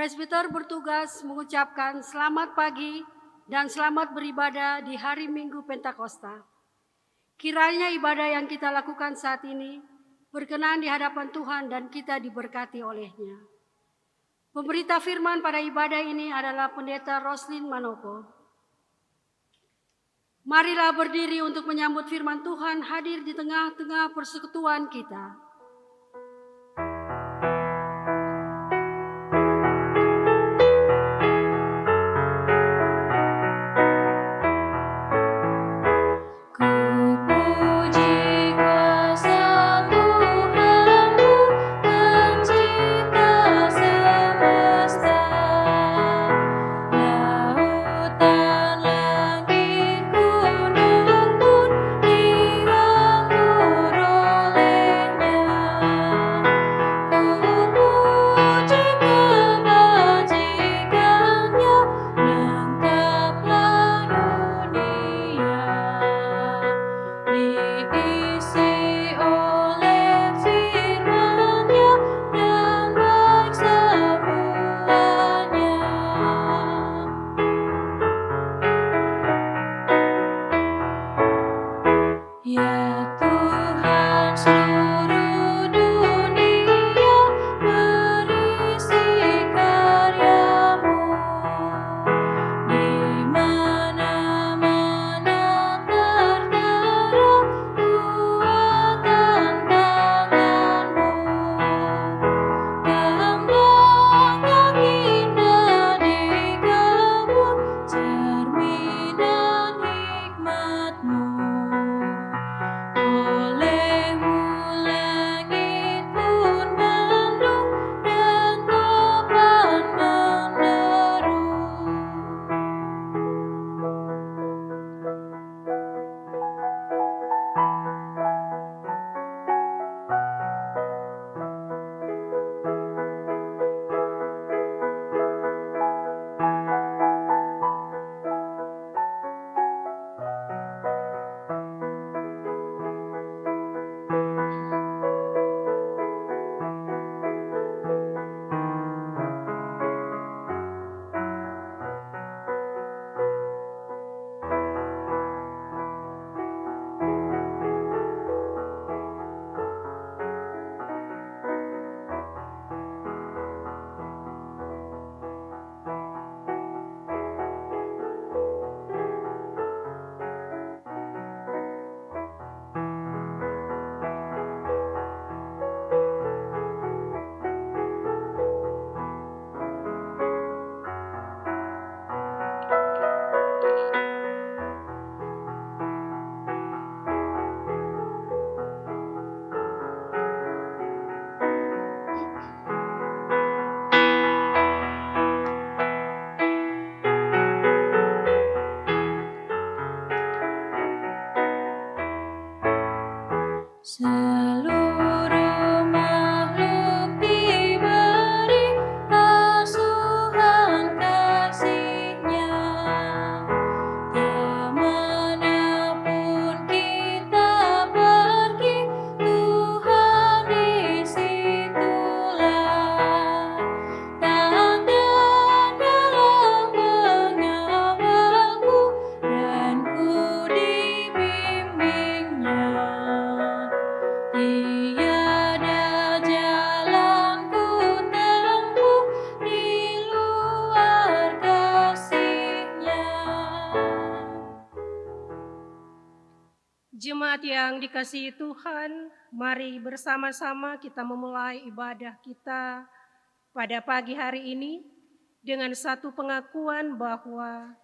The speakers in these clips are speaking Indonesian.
Presbiter bertugas mengucapkan selamat pagi dan selamat beribadah di hari Minggu Pentakosta. Kiranya ibadah yang kita lakukan saat ini berkenan di hadapan Tuhan dan kita diberkati olehnya. Pemberita firman pada ibadah ini adalah Pendeta Roslin Manopo. Marilah berdiri untuk menyambut firman Tuhan hadir di tengah-tengah persekutuan kita. Seluruh makhluk diberi asuhan kasih-Nya. Kemanapun kita pergi, Tuhan di situlah. Tangan dalam mengawalku dan ku dibimbingnya. Tiada jalan ku tempuh di luar kasih-Nya. Jemaat yang dikasihi Tuhan, mari bersama-sama kita memulai ibadah kita pada pagi hari ini dengan satu pengakuan bahwa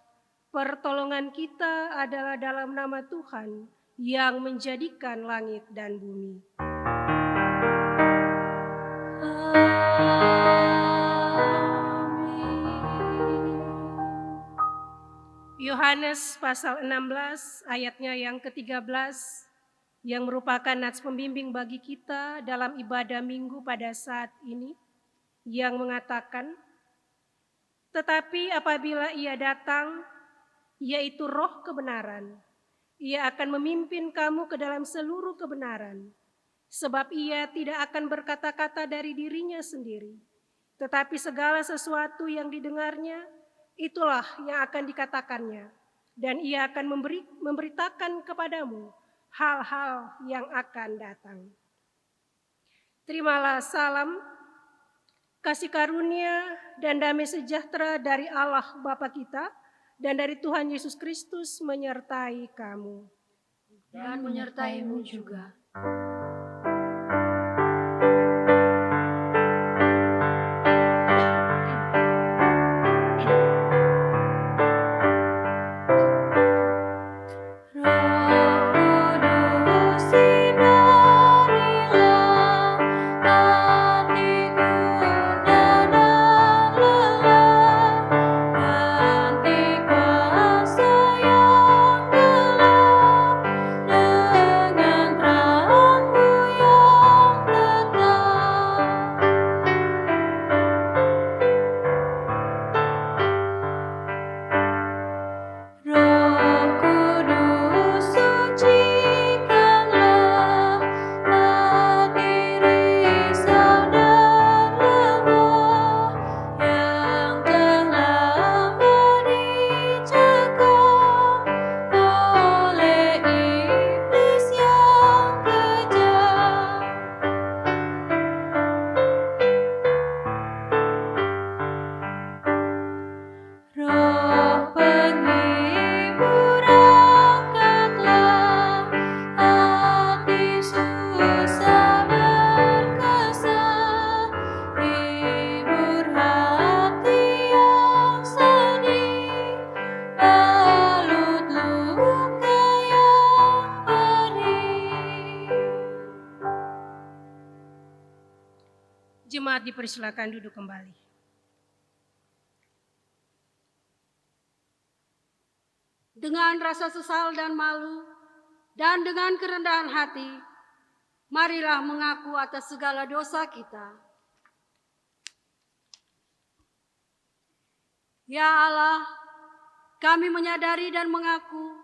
pertolongan kita adalah dalam nama Tuhan yang menjadikan langit dan bumi. Yohanes pasal 16 ayatnya yang ke-13 yang merupakan nats pembimbing bagi kita dalam ibadah minggu pada saat ini yang mengatakan, tetapi apabila Ia datang, yaitu Roh kebenaran, Ia akan memimpin kamu ke dalam seluruh kebenaran, sebab Ia tidak akan berkata-kata dari dirinya sendiri. Tetapi segala sesuatu yang didengarnya, itulah yang akan dikatakannya. Dan ia akan memberitakan kepadamu hal-hal yang akan datang. Terimalah salam, kasih karunia dan damai sejahtera dari Allah Bapa kita dan dari Tuhan Yesus Kristus menyertai kamu. Dan menyertaimu juga. Jemaat dipersilakan duduk kembali. Dengan rasa sesal dan malu, dan dengan kerendahan hati, marilah mengaku atas segala dosa kita. Ya Allah, kami menyadari dan mengaku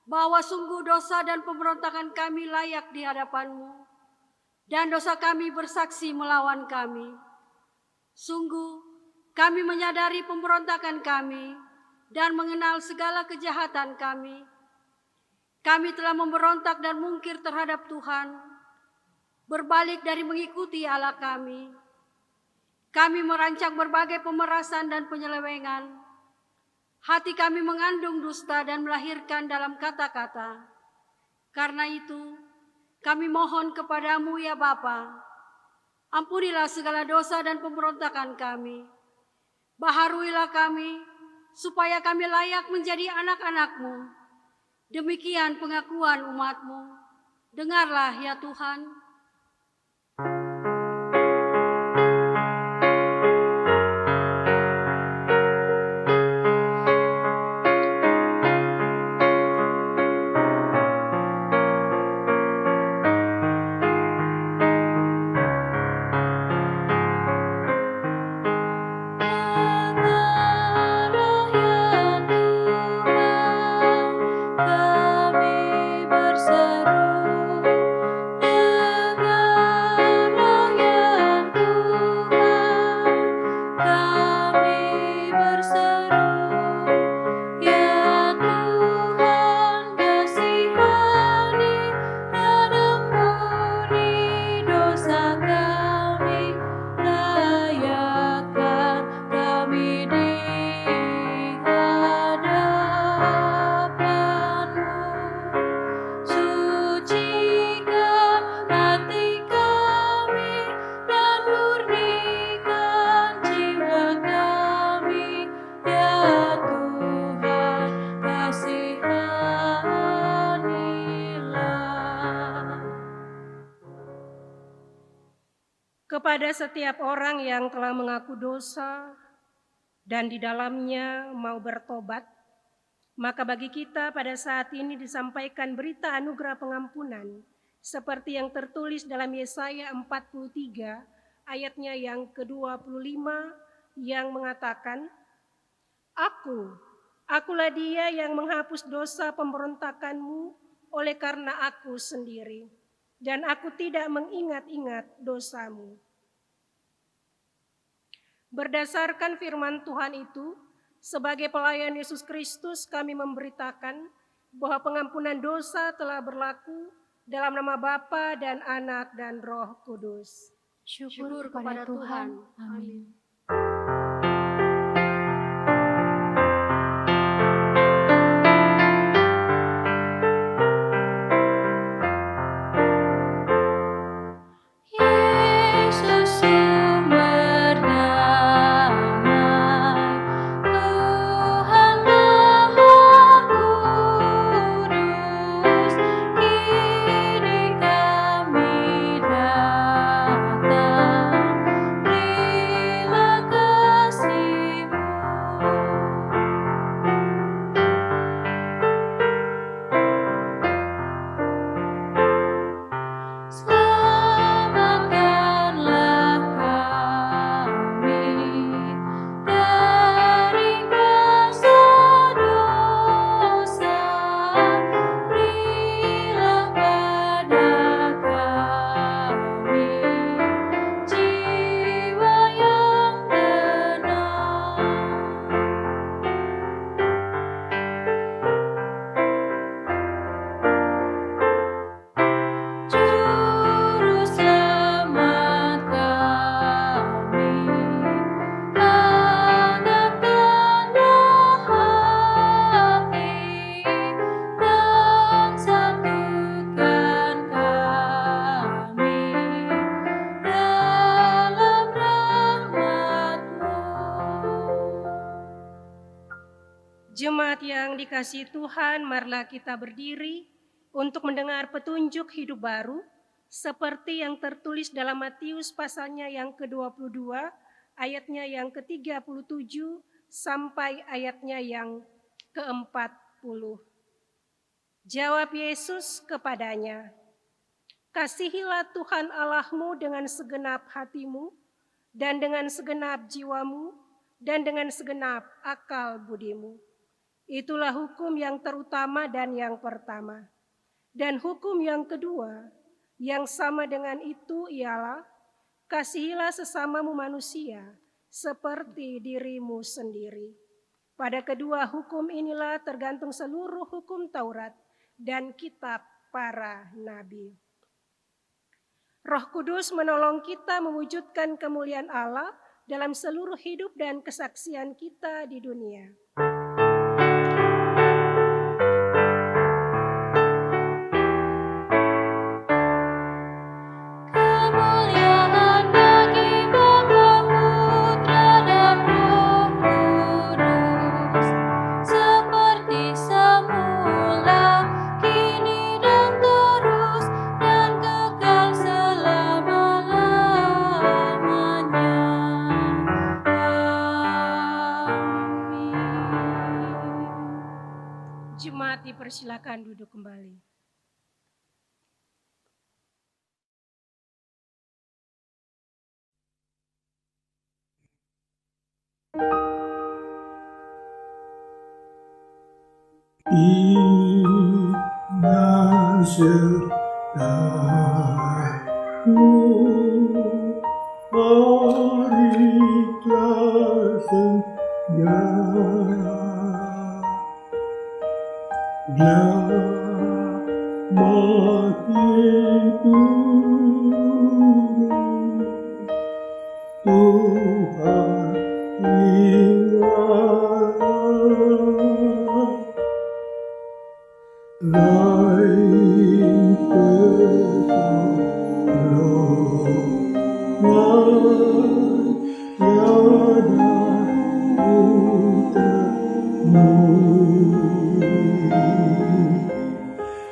bahwa sungguh dosa dan pemberontakan kami layak di hadapan-Mu, dan dosa kami bersaksi melawan kami. Sungguh, kami menyadari pemberontakan kami dan mengenal segala kejahatan kami. Kami telah memberontak dan mungkir terhadap Tuhan, berbalik dari mengikuti Allah kami. Kami merancang berbagai pemerasan dan penyelewengan. Hati kami mengandung dusta dan melahirkan dalam kata-kata. Karena itu, kami mohon kepadamu ya Bapa, ampunilah segala dosa dan pemberontakan kami. Baharuilah kami, supaya kami layak menjadi anak-anak-Mu. Demikian pengakuan umat-Mu. Dengarlah ya Tuhan. Kepada setiap orang yang telah mengaku dosa dan di dalamnya mau bertobat, maka bagi kita pada saat ini disampaikan berita anugerah pengampunan seperti yang tertulis dalam Yesaya 43 ayatnya yang ke-25 yang mengatakan, Akulah dia yang menghapus dosa pemberontakanmu oleh karena aku sendiri, dan aku tidak mengingat-ingat dosamu. Berdasarkan firman Tuhan itu, sebagai pelayan Yesus Kristus kami memberitakan bahwa pengampunan dosa telah berlaku dalam nama Bapa dan Anak dan Roh Kudus. Syukur kepada Tuhan. Amin. Yesus sumber damai, Tuhan Maha Kudus, kini kami datang, berilah kasih-Mu. Selamatkanlah kami dari kuasa dosa, berilah pada kami jiwa yang tenang. Juru selamat kami, hangatkanlah hati dan satukan kami dalam rahmat-Mu. Jemaat yang dikasihi Tuhan, marilah kita berdiri untuk mendengar petunjuk hidup baru seperti yang tertulis dalam Matius pasalnya yang ke-22, ayatnya yang ke-37 sampai ayatnya yang ke-40. Jawab Yesus kepadanya, "Kasihilah Tuhan Allahmu dengan segenap hatimu dan dengan segenap jiwamu dan dengan segenap akal budimu. Itulah hukum yang terutama dan yang pertama. Dan hukum yang kedua, yang sama dengan itu ialah, kasihilah sesamamu manusia seperti dirimu sendiri. Pada kedua hukum inilah tergantung seluruh hukum Taurat dan kitab para nabi." Roh Kudus menolong kita mewujudkan kemuliaan Allah dalam seluruh hidup dan kesaksian kita di dunia. Kemuliaan bagi Bapa, Putra, dan Roh Kudus, seperti semula, kini dan terus, dan kekal selama-lamanya. Amin. Jemaat dipersilakan duduk kembali. Ingat sertamu, marilah senja, makin turun, Tuhan ingatlah. Lain pertolongan tiada untukmu.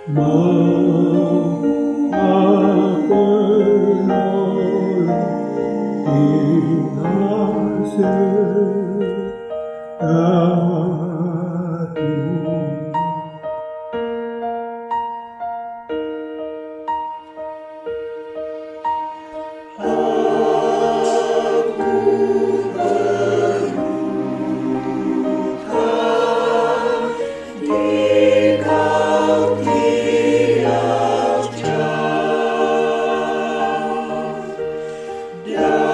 Maha Penolong, ingat sertamu. Dalam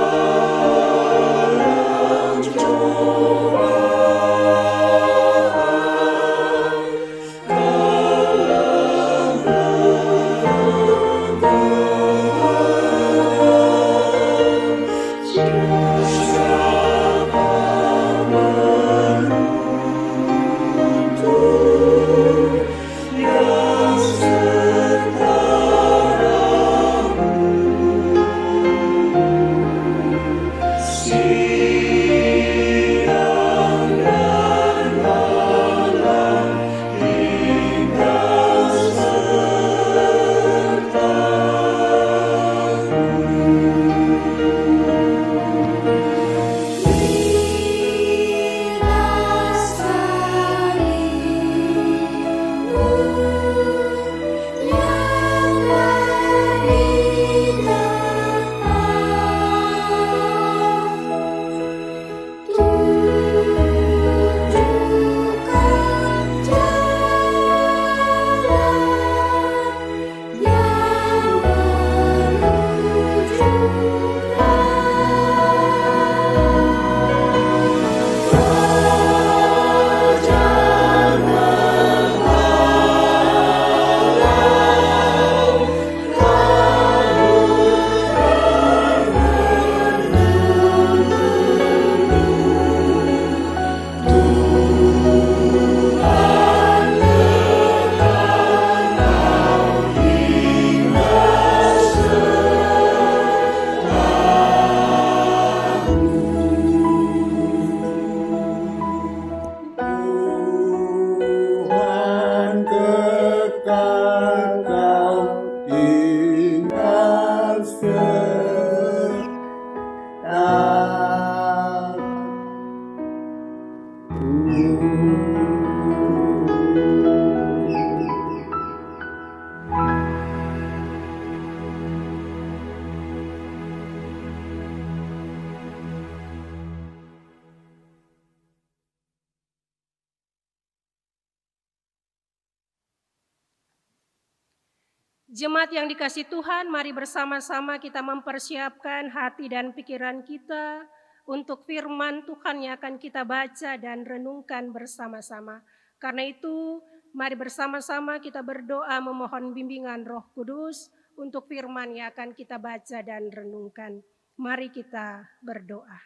Jemaat yang dikasihi Tuhan, mari bersama-sama kita mempersiapkan hati dan pikiran kita untuk firman Tuhan yang akan kita baca dan renungkan bersama-sama. Karena itu, mari bersama-sama kita berdoa memohon bimbingan Roh Kudus untuk firman yang akan kita baca dan renungkan. Mari kita berdoa.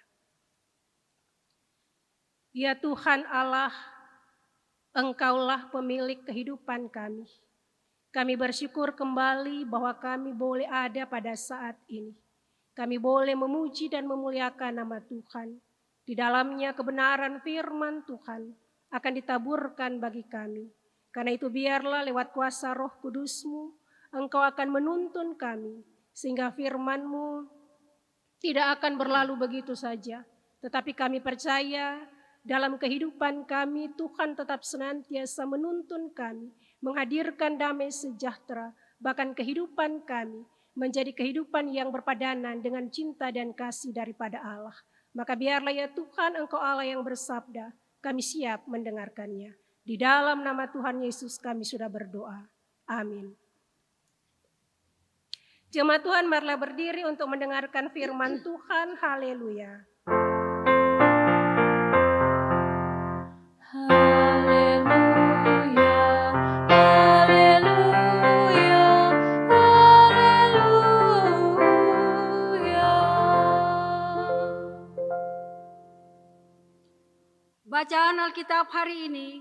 Ya Tuhan Allah, Engkaulah pemilik kehidupan kami. Kami bersyukur kembali bahwa kami boleh ada pada saat ini. Kami boleh memuji dan memuliakan nama Tuhan. Di dalamnya kebenaran firman Tuhan akan ditaburkan bagi kami. Karena itu biarlah lewat kuasa Roh Kudus-Mu, Engkau akan menuntun kami. Sehingga firman-Mu tidak akan berlalu begitu saja. Tetapi kami percaya dalam kehidupan kami Tuhan tetap senantiasa menuntun kami. Menghadirkan damai sejahtera, bahkan kehidupan kami menjadi kehidupan yang berpadanan dengan cinta dan kasih daripada Allah. Maka biarlah ya Tuhan, Engkau Allah yang bersabda, kami siap mendengarkannya. Di dalam nama Tuhan Yesus kami sudah berdoa. Amin. Jemaat Tuhan, marilah berdiri untuk mendengarkan firman Tuhan. Haleluya. Bacaan Alkitab hari ini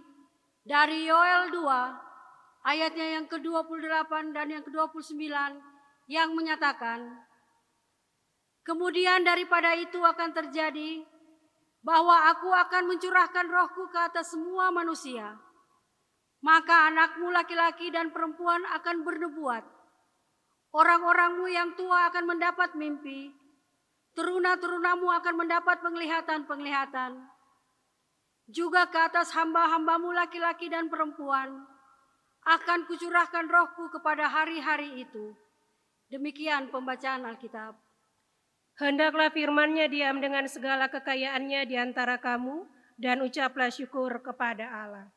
dari Yoel 2 ayatnya yang ke-28 dan yang ke-29 yang menyatakan, kemudian daripada itu akan terjadi bahwa aku akan mencurahkan rohku ke atas semua manusia. Maka anakmu laki-laki dan perempuan akan bernubuat. Orang-orangmu yang tua akan mendapat mimpi. Teruna-terunamu akan mendapat penglihatan-penglihatan. Juga ke atas hamba-hambamu laki-laki dan perempuan akan kucurahkan rohku kepada hari-hari itu. Demikian pembacaan Alkitab. Hendaklah firman-Nya diam dengan segala kekayaannya di antara kamu dan ucaplah syukur kepada Allah.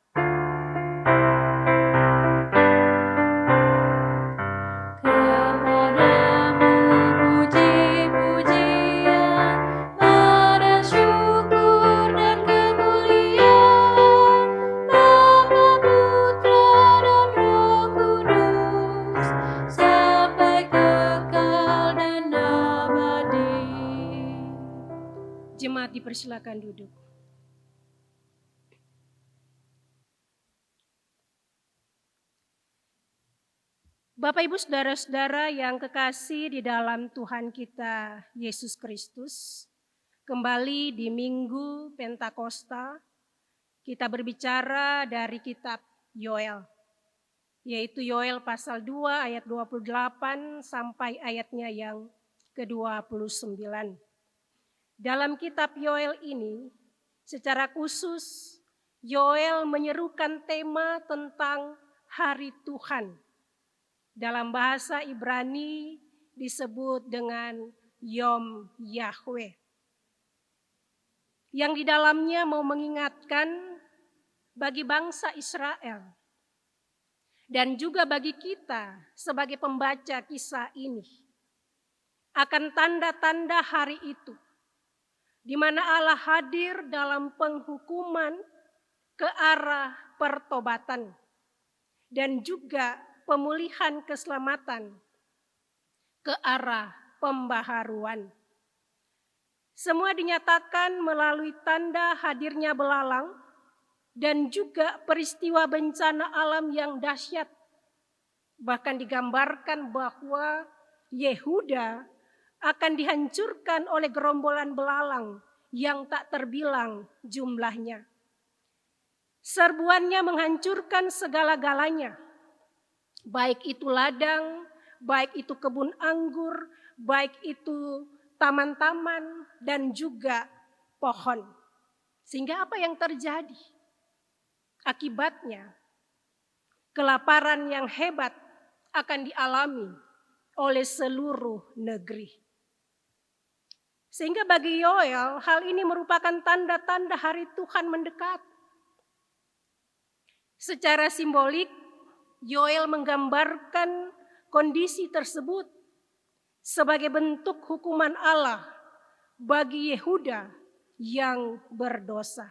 Kepadamu puji-pujian, pada syukur dan silakan duduk. Bapak Ibu Saudara-saudara yang kekasih di dalam Tuhan kita Yesus Kristus, kembali di Minggu Pentakosta kita berbicara dari kitab Yoel, yaitu Yoel pasal 2 ayat 28 sampai ayatnya yang ke-29. Dalam kitab Yoel ini, secara khusus Yoel menyerukan tema tentang hari Tuhan. Dalam bahasa Ibrani disebut dengan Yom Yahweh. Yang di dalamnya mau mengingatkan bagi bangsa Israel dan juga bagi kita sebagai pembaca kisah ini akan tanda-tanda hari itu, di mana Allah hadir dalam penghukuman ke arah pertobatan dan juga pemulihan keselamatan ke arah pembaharuan. Semua dinyatakan melalui tanda hadirnya belalang dan juga peristiwa bencana alam yang dahsyat. Bahkan digambarkan bahwa Yehuda akan dihancurkan oleh gerombolan belalang yang tak terbilang jumlahnya. Serbuannya menghancurkan segala-galanya, baik itu ladang, baik itu kebun anggur, baik itu taman-taman dan juga pohon. Sehingga apa yang terjadi? Akibatnya kelaparan yang hebat akan dialami oleh seluruh negeri. Sehingga bagi Yoel hal ini merupakan tanda-tanda hari Tuhan mendekat. Secara simbolik Yoel menggambarkan kondisi tersebut sebagai bentuk hukuman Allah bagi Yehuda yang berdosa.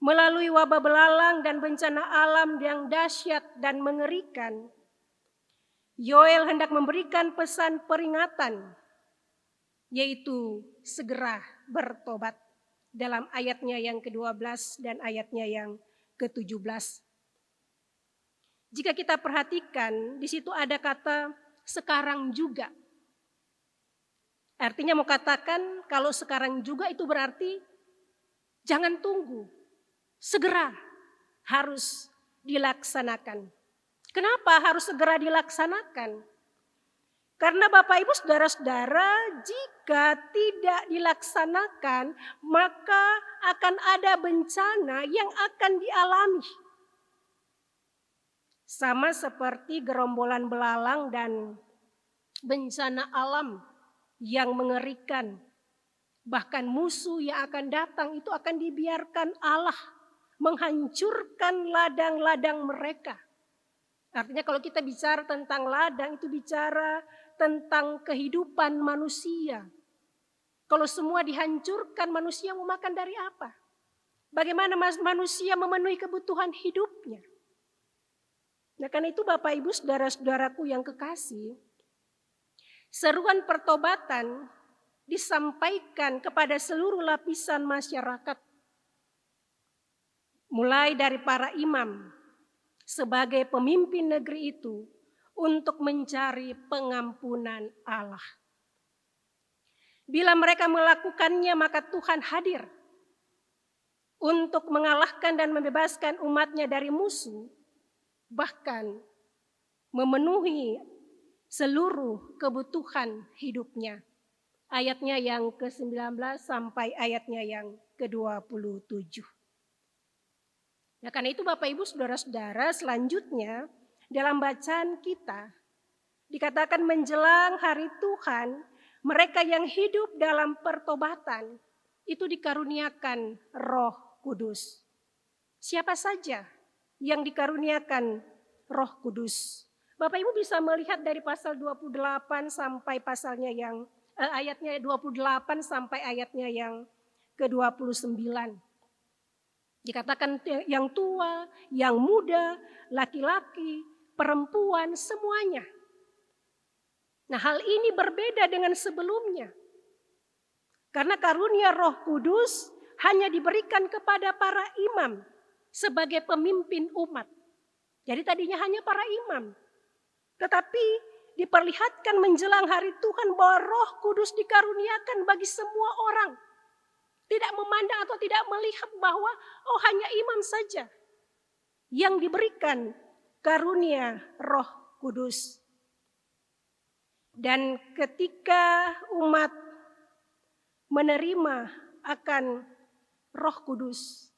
Melalui wabah belalang dan bencana alam yang dahsyat dan mengerikan, Yoel hendak memberikan pesan peringatan, yaitu segera bertobat dalam ayatnya yang ke-12 dan ayatnya yang ke-17. Jika kita perhatikan, di situ ada kata sekarang juga. Artinya mau katakan kalau sekarang juga itu berarti jangan tunggu, segera harus dilaksanakan. Kenapa harus segera dilaksanakan? Karena Bapak Ibu Saudara-saudara, jika tidak dilaksanakan, maka akan ada bencana yang akan dialami. Sama seperti gerombolan belalang dan bencana alam yang mengerikan. Bahkan musuh yang akan datang itu akan dibiarkan Allah menghancurkan ladang-ladang mereka. Artinya kalau kita bicara tentang ladang itu bicara tentang kehidupan manusia. Kalau semua dihancurkan, manusia mau makan dari apa? Bagaimana manusia memenuhi kebutuhan hidupnya? Nah, karena itu Bapak Ibu Saudara-saudaraku yang kekasih, seruan pertobatan disampaikan kepada seluruh lapisan masyarakat. Mulai dari para imam sebagai pemimpin negeri itu untuk mencari pengampunan Allah. Bila mereka melakukannya, maka Tuhan hadir untuk mengalahkan dan membebaskan umatnya dari musuh, bahkan memenuhi seluruh kebutuhan hidupnya. Ayatnya yang ke-19 sampai ayatnya yang ke-27. Nah, karena itu Bapak Ibu Saudara-saudara, selanjutnya dalam bacaan kita dikatakan menjelang hari Tuhan, mereka yang hidup dalam pertobatan itu dikaruniakan Roh Kudus. Siapa saja yang dikaruniakan Roh Kudus? Bapak Ibu bisa melihat dari pasal 28 sampai pasalnya yang ayatnya 28 sampai ayatnya yang ke-29. Dikatakan yang tua, yang muda, laki-laki, perempuan, semuanya. Nah, hal ini berbeda dengan sebelumnya. Karena karunia Roh Kudus hanya diberikan kepada para imam sebagai pemimpin umat. Jadi tadinya hanya para imam. Tetapi diperlihatkan menjelang hari Tuhan bahwa Roh Kudus dikaruniakan bagi semua orang. Tidak memandang atau tidak melihat bahwa hanya imam saja yang diberikan karunia Roh Kudus. Dan ketika umat menerima akan Roh Kudus,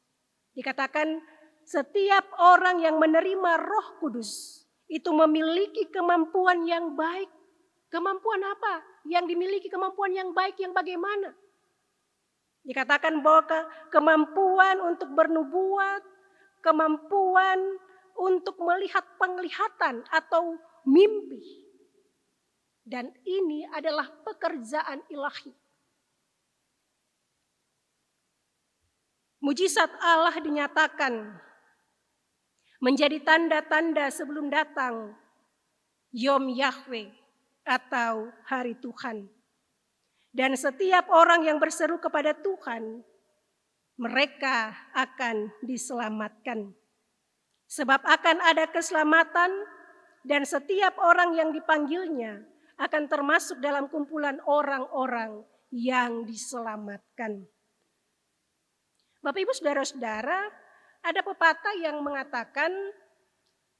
dikatakan setiap orang yang menerima Roh Kudus itu memiliki kemampuan yang baik. Kemampuan apa? Yang dimiliki kemampuan yang baik yang bagaimana? Dikatakan bahwa kemampuan untuk bernubuat, kemampuan untuk melihat penglihatan atau mimpi. Dan ini adalah pekerjaan ilahi. Mujizat Allah dinyatakan menjadi tanda-tanda sebelum datang Yom Yahweh atau hari Tuhan. Dan setiap orang yang berseru kepada Tuhan, mereka akan diselamatkan. Sebab akan ada keselamatan dan setiap orang yang dipanggilnya akan termasuk dalam kumpulan orang-orang yang diselamatkan. Bapak Ibu Saudara-saudara, ada pepatah yang mengatakan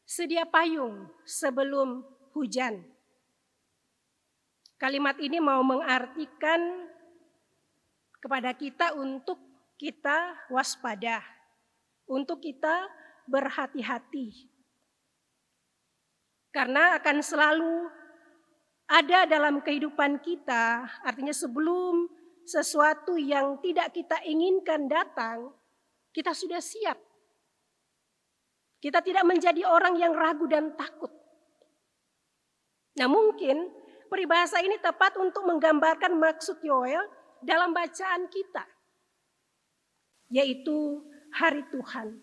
sedia payung sebelum hujan. Kalimat ini mau mengartikan kepada kita untuk kita waspada, untuk kita berhati-hati. Karena akan selalu ada dalam kehidupan kita, artinya sebelum sesuatu yang tidak kita inginkan datang, kita sudah siap. Kita tidak menjadi orang yang ragu dan takut. Nah mungkin peribahasa ini tepat untuk menggambarkan maksud Yoel dalam bacaan kita, yaitu hari Tuhan.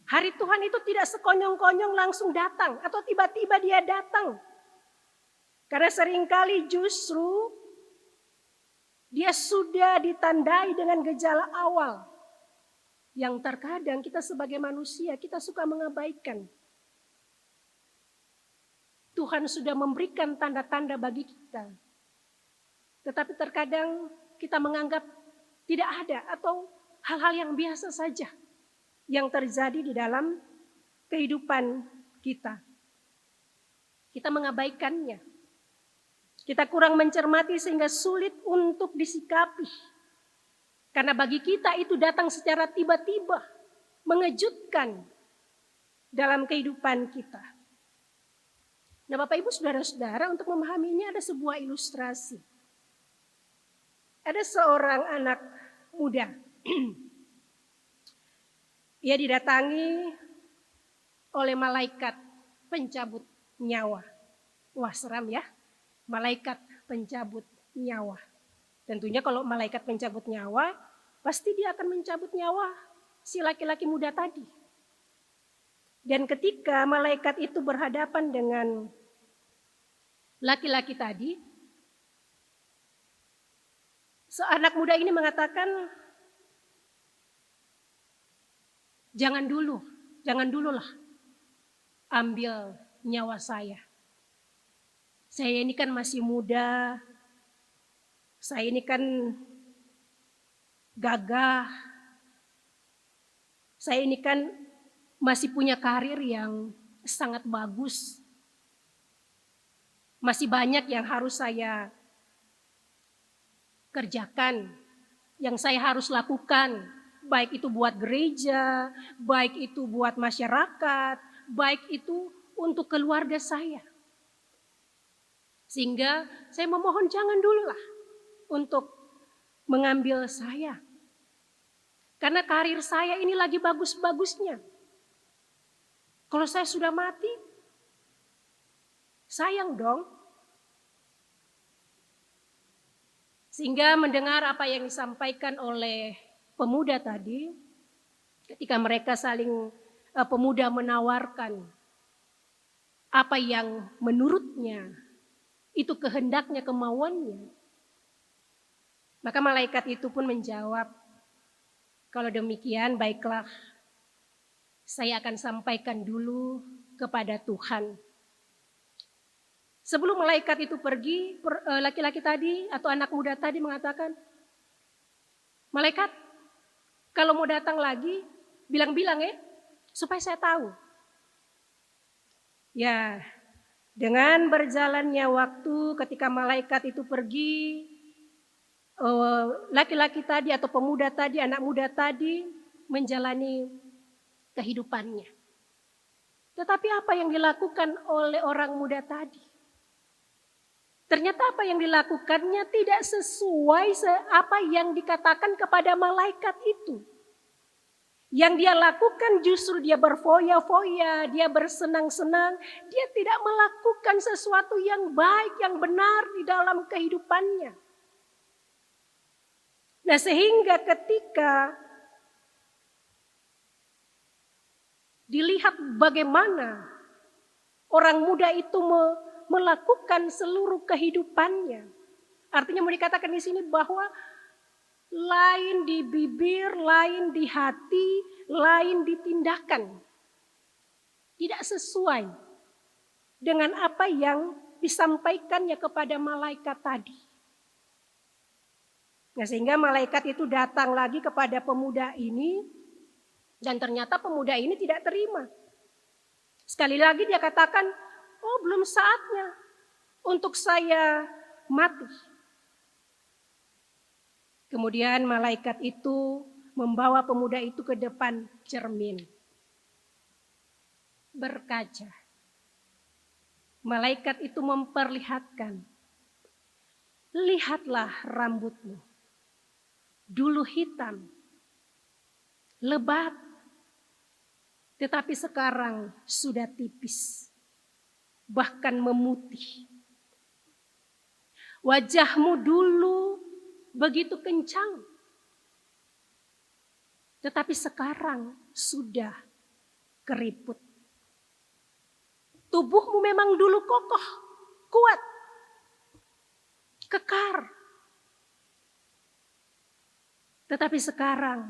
Hari Tuhan itu tidak sekonyong-konyong langsung datang atau tiba-tiba dia datang. Karena seringkali justru dia sudah ditandai dengan gejala awal yang terkadang kita sebagai manusia kita suka mengabaikan. Tuhan sudah memberikan tanda-tanda bagi kita. Tetapi terkadang kita menganggap tidak ada atau hal-hal yang biasa saja yang terjadi di dalam kehidupan kita. Kita mengabaikannya. Kita kurang mencermati sehingga sulit untuk disikapi. Karena bagi kita itu datang secara tiba-tiba, mengejutkan dalam kehidupan kita. Nah Bapak Ibu Saudara-saudara, untuk memahaminya ada sebuah ilustrasi. Ada seorang anak muda. Ia didatangi oleh malaikat pencabut nyawa. Wah seram ya, malaikat pencabut nyawa. Tentunya kalau malaikat pencabut nyawa, pasti dia akan mencabut nyawa si laki-laki muda tadi. Dan ketika malaikat itu berhadapan dengan laki-laki tadi, seanak muda ini mengatakan, jangan dululah ambil nyawa saya. Saya ini kan masih muda, saya ini kan gagah, saya ini kan masih punya karir yang sangat bagus. Masih banyak yang harus saya kerjakan, yang saya harus lakukan. Baik itu buat gereja, baik itu buat masyarakat, baik itu untuk keluarga saya. Sehingga saya memohon jangan dululah untuk mengambil saya. Karena karir saya ini lagi bagus-bagusnya. Kalau saya sudah mati, sayang dong. Sehingga mendengar apa yang disampaikan oleh pemuda tadi, ketika mereka pemuda menawarkan apa yang menurutnya itu kehendaknya, kemauannya. Maka malaikat itu pun menjawab, kalau demikian baiklah, saya akan sampaikan dulu kepada Tuhan. Sebelum malaikat itu pergi, laki-laki tadi atau anak muda tadi mengatakan, malaikat kalau mau datang lagi, bilang-bilang ya, supaya saya tahu. Ya, dengan berjalannya waktu ketika malaikat itu pergi, laki-laki tadi atau pemuda tadi, anak muda tadi menjalani kehidupannya. Tetapi apa yang dilakukan oleh orang muda tadi? Ternyata apa yang dilakukannya tidak sesuai apa yang dikatakan kepada malaikat itu. Yang dia lakukan justru dia berfoya-foya, dia bersenang-senang, dia tidak melakukan sesuatu yang baik, yang benar di dalam kehidupannya. Nah, sehingga ketika dilihat bagaimana orang muda itu melakukan seluruh kehidupannya. Artinya mau dikatakan di sini bahwa lain di bibir, lain di hati, lain di tindakan. Tidak sesuai dengan apa yang disampaikannya kepada malaikat tadi. Nah, sehingga malaikat itu datang lagi kepada pemuda ini dan ternyata pemuda ini tidak terima. Sekali lagi dia katakan, oh belum saatnya untuk saya mati. Kemudian malaikat itu membawa pemuda itu ke depan cermin. Berkaca. Malaikat itu memperlihatkan, lihatlah rambutmu. Dulu hitam, lebat, tetapi sekarang sudah tipis, bahkan memutih. Wajahmu dulu begitu kencang, tetapi sekarang sudah keriput. Tubuhmu memang dulu kokoh, kuat, kekar. Tetapi sekarang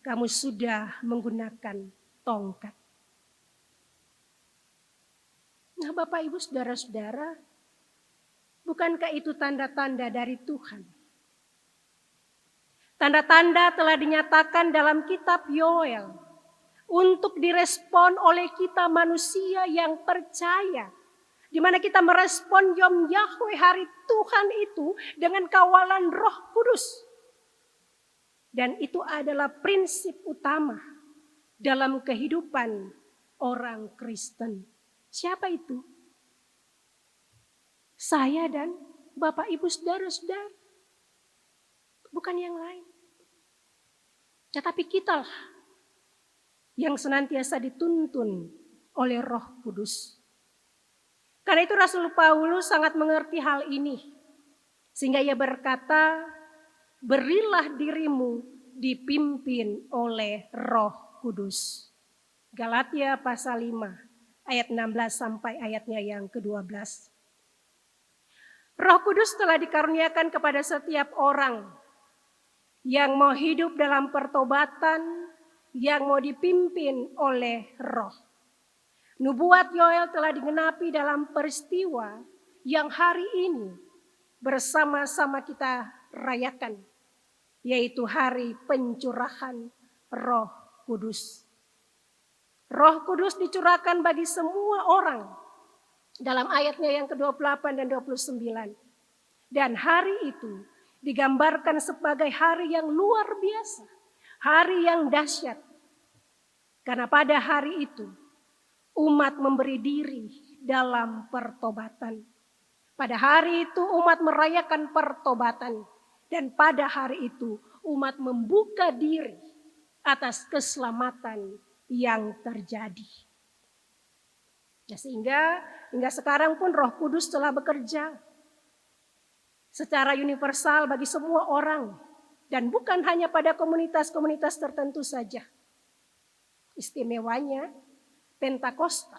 kamu sudah menggunakan tongkat. Nah, Bapak Ibu saudara-saudara, bukankah itu tanda-tanda dari Tuhan? Tanda-tanda telah dinyatakan dalam kitab Yoel untuk direspon oleh kita manusia yang percaya. Di mana kita merespon Yom Yahweh hari Tuhan itu dengan kawalan Roh Kudus. Dan itu adalah prinsip utama dalam kehidupan orang Kristen. Siapa itu? Saya dan Bapak Ibu saudara-saudara. Bukan yang lain. Tetapi kitalah yang senantiasa dituntun oleh Roh Kudus. Karena itu Rasul Paulus sangat mengerti hal ini. Sehingga ia berkata, berilah dirimu dipimpin oleh Roh Kudus. Galatia pasal 5 ayat 16 sampai ayatnya yang ke-12. Roh Kudus telah dikaruniakan kepada setiap orang yang mau hidup dalam pertobatan, yang mau dipimpin oleh Roh. Nubuat Yoel telah digenapi dalam peristiwa yang hari ini bersama-sama kita rayakan, yaitu hari pencurahan Roh Kudus. Roh Kudus dicurahkan bagi semua orang dalam ayatnya yang ke-28 dan 29. Dan hari itu digambarkan sebagai hari yang luar biasa, hari yang dahsyat. Karena pada hari itu umat memberi diri dalam pertobatan. Pada hari itu umat merayakan pertobatan. Dan pada hari itu umat membuka diri atas keselamatan yang terjadi. Nah, sehingga hingga sekarang pun Roh Kudus telah bekerja secara universal bagi semua orang. Dan bukan hanya pada komunitas-komunitas tertentu saja. Istimewanya Pentakosta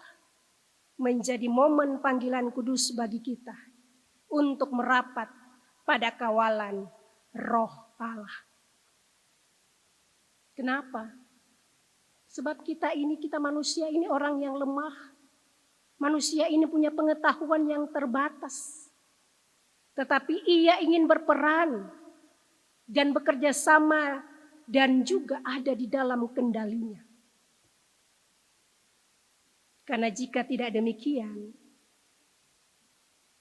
menjadi momen panggilan kudus bagi kita untuk merapat pada kawalan Roh Allah. Kenapa? Sebab kita manusia ini orang yang lemah. Manusia ini punya pengetahuan yang terbatas. Tetapi ia ingin berperan dan bekerja sama dan juga ada di dalam kendalinya. Karena jika tidak demikian,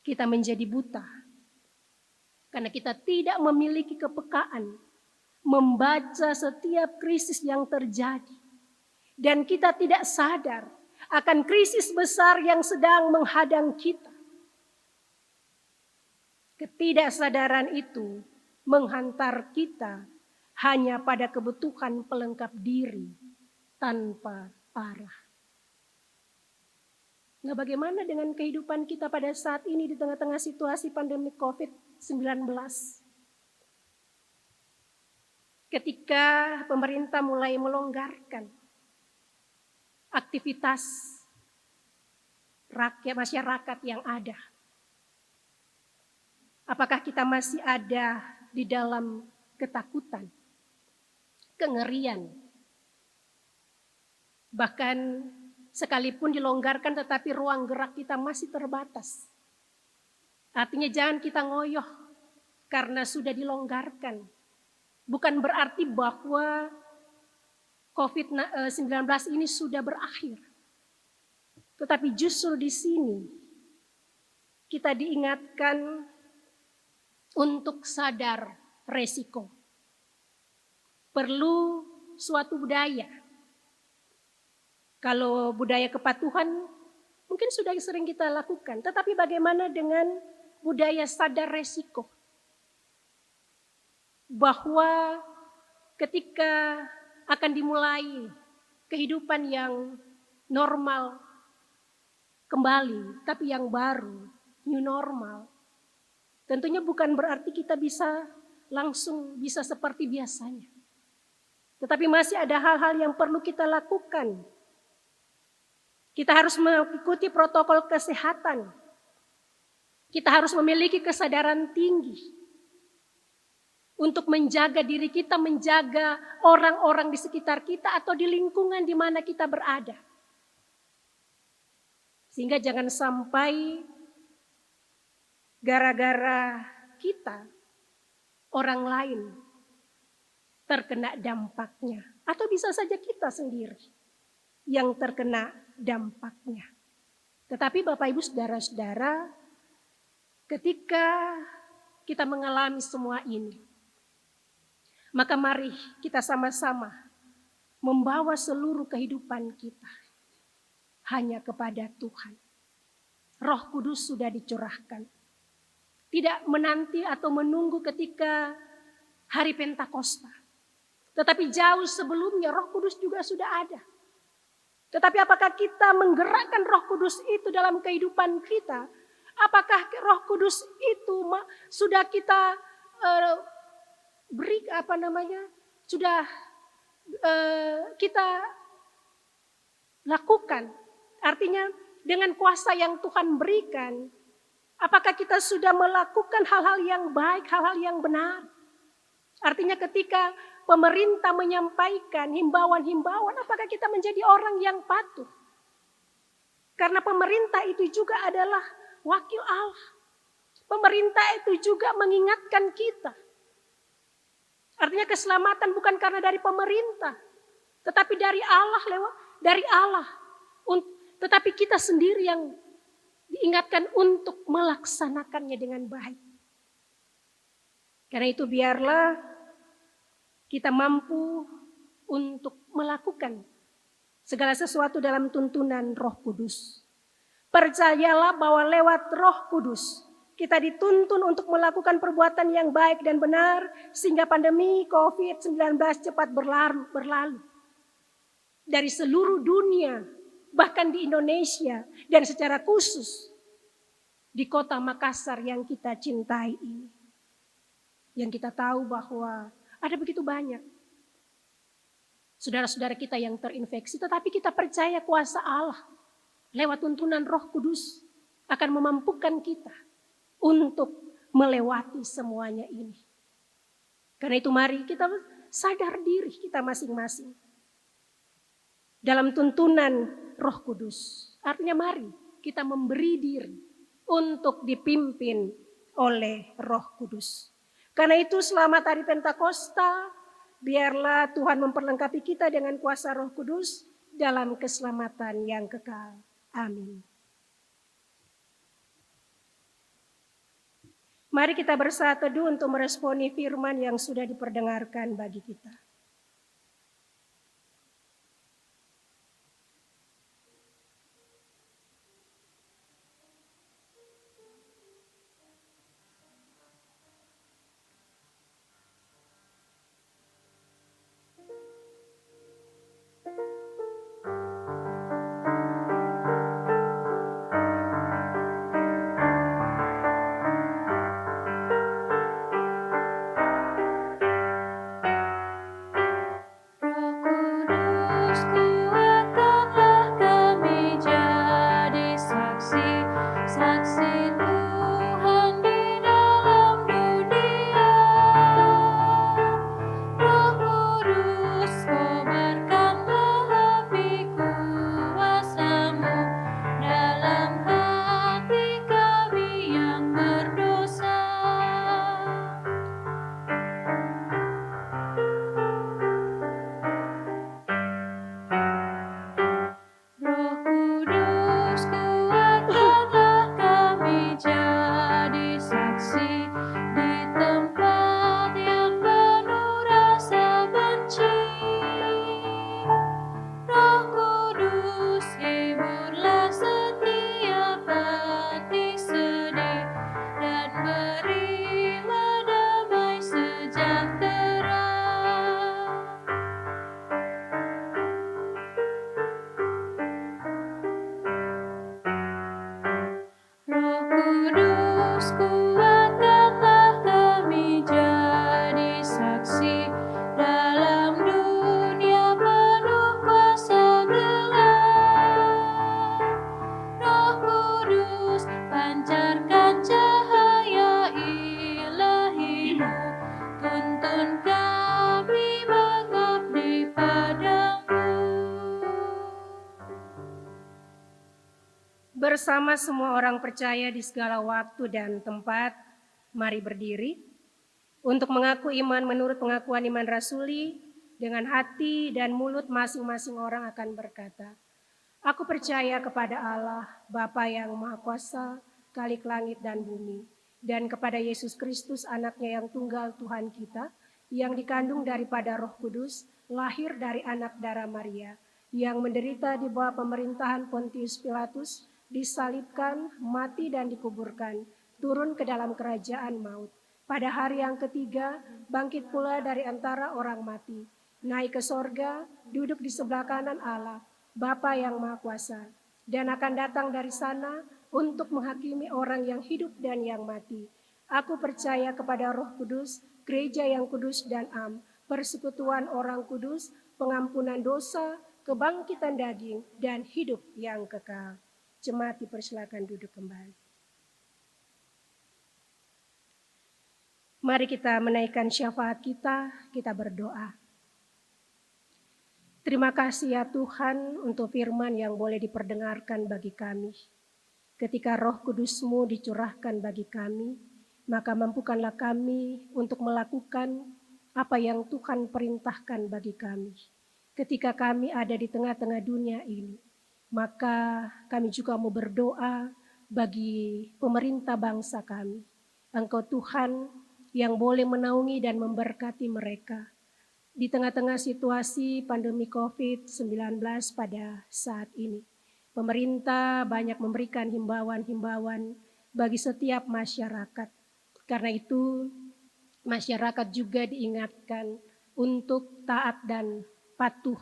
kita menjadi buta. Karena kita tidak memiliki kepekaan membaca setiap krisis yang terjadi. Dan kita tidak sadar akan krisis besar yang sedang menghadang kita. Ketidaksadaran itu menghantar kita hanya pada kebutuhan pelengkap diri tanpa arah. Nah, bagaimana dengan kehidupan kita pada saat ini di tengah-tengah situasi pandemi COVID-19? Ketika pemerintah mulai melonggarkan aktivitas masyarakat yang ada. Apakah kita masih ada di dalam ketakutan, kengerian? Bahkan sekalipun dilonggarkan tetapi ruang gerak kita masih terbatas. Artinya jangan kita ngoyoh karena sudah dilonggarkan. Bukan berarti bahwa COVID-19 ini sudah berakhir. Tetapi justru di sini kita diingatkan untuk sadar resiko. Perlu suatu budaya. Kalau budaya kepatuhan mungkin sudah sering kita lakukan. Tetapi bagaimana dengan budaya sadar resiko? Bahwa ketika akan dimulai kehidupan yang normal kembali, tapi yang baru, new normal. Tentunya bukan berarti kita langsung bisa seperti biasanya. Tetapi masih ada hal-hal yang perlu kita lakukan. Kita harus mengikuti protokol kesehatan. Kita harus memiliki kesadaran tinggi untuk menjaga diri kita, menjaga orang-orang di sekitar kita atau di lingkungan di mana kita berada. Sehingga jangan sampai gara-gara kita, orang lain terkena dampaknya. Atau bisa saja kita sendiri yang terkena dampaknya. Tetapi Bapak Ibu Saudara-saudara, ketika kita mengalami semua ini, maka mari kita sama-sama membawa seluruh kehidupan kita hanya kepada Tuhan. Roh Kudus sudah dicurahkan. Tidak menanti atau menunggu ketika hari Pentakosta. Tetapi jauh sebelumnya Roh Kudus juga sudah ada. Tetapi apakah kita menggerakkan Roh Kudus itu dalam kehidupan kita? Apakah Roh Kudus itu sudah kita sudah kita lakukan? Artinya dengan kuasa yang Tuhan berikan, apakah kita sudah melakukan hal-hal yang baik, hal-hal yang benar? Artinya ketika pemerintah menyampaikan himbauan-himbauan, apakah kita menjadi orang yang patuh? Karena pemerintah itu juga adalah wakil Allah. Pemerintah itu juga mengingatkan kita. Artinya keselamatan bukan karena dari pemerintah, tetapi dari Allah. Tetapi kita sendiri yang diingatkan untuk melaksanakannya dengan baik. Karena itu biarlah kita mampu untuk melakukan segala sesuatu dalam tuntunan Roh Kudus. Percayalah bahwa lewat Roh Kudus kita dituntun untuk melakukan perbuatan yang baik dan benar sehingga pandemi COVID-19 cepat berlalu. Dari seluruh dunia, bahkan di Indonesia dan secara khusus di kota Makassar yang kita cintai ini. Yang kita tahu bahwa ada begitu banyak saudara-saudara kita yang terinfeksi, tetapi kita percaya kuasa Allah lewat tuntunan Roh Kudus akan memampukan kita untuk melewati semuanya ini. Karena itu mari kita sadar diri kita masing-masing. Dalam tuntunan Roh Kudus. Artinya mari kita memberi diri untuk dipimpin oleh Roh Kudus. Karena itu selamat hari Pentakosta, biarlah Tuhan memperlengkapi kita dengan kuasa Roh Kudus dalam keselamatan yang kekal. Amin. Mari kita bersatu teduh untuk meresponi firman yang sudah diperdengarkan bagi kita. Bersama semua orang percaya di segala waktu dan tempat, mari berdiri untuk mengaku iman menurut pengakuan iman rasuli. Dengan hati dan mulut masing-masing orang akan berkata, aku percaya kepada Allah, Bapa yang Maha Kuasa, Khalik langit dan bumi, dan kepada Yesus Kristus anaknya yang tunggal Tuhan kita, yang dikandung daripada Roh Kudus, lahir dari anak darah Maria, yang menderita di bawah pemerintahan Pontius Pilatus, disalibkan, mati dan dikuburkan, turun ke dalam kerajaan maut. Pada hari yang ketiga, bangkit pula dari antara orang mati, naik ke sorga, duduk di sebelah kanan Allah, Bapa yang Maha Kuasa, dan akan datang dari sana untuk menghakimi orang yang hidup dan yang mati. Aku percaya kepada Roh Kudus, gereja yang kudus dan am, persekutuan orang kudus, pengampunan dosa, kebangkitan daging, dan hidup yang kekal. Jemaat dipersilakan duduk kembali. Mari kita menaikkan syafaat kita berdoa. Terima kasih ya Tuhan untuk firman yang boleh diperdengarkan bagi kami. Ketika Roh Kudus-Mu dicurahkan bagi kami, maka mampukanlah kami untuk melakukan apa yang Tuhan perintahkan bagi kami. Ketika kami ada di tengah-tengah dunia ini, maka kami juga mau berdoa bagi pemerintah bangsa kami. Engkau Tuhan yang boleh menaungi dan memberkati mereka di tengah-tengah situasi pandemi COVID-19 pada saat ini. Pemerintah banyak memberikan himbauan-himbauan bagi setiap masyarakat. Karena itu masyarakat juga diingatkan untuk taat dan patuh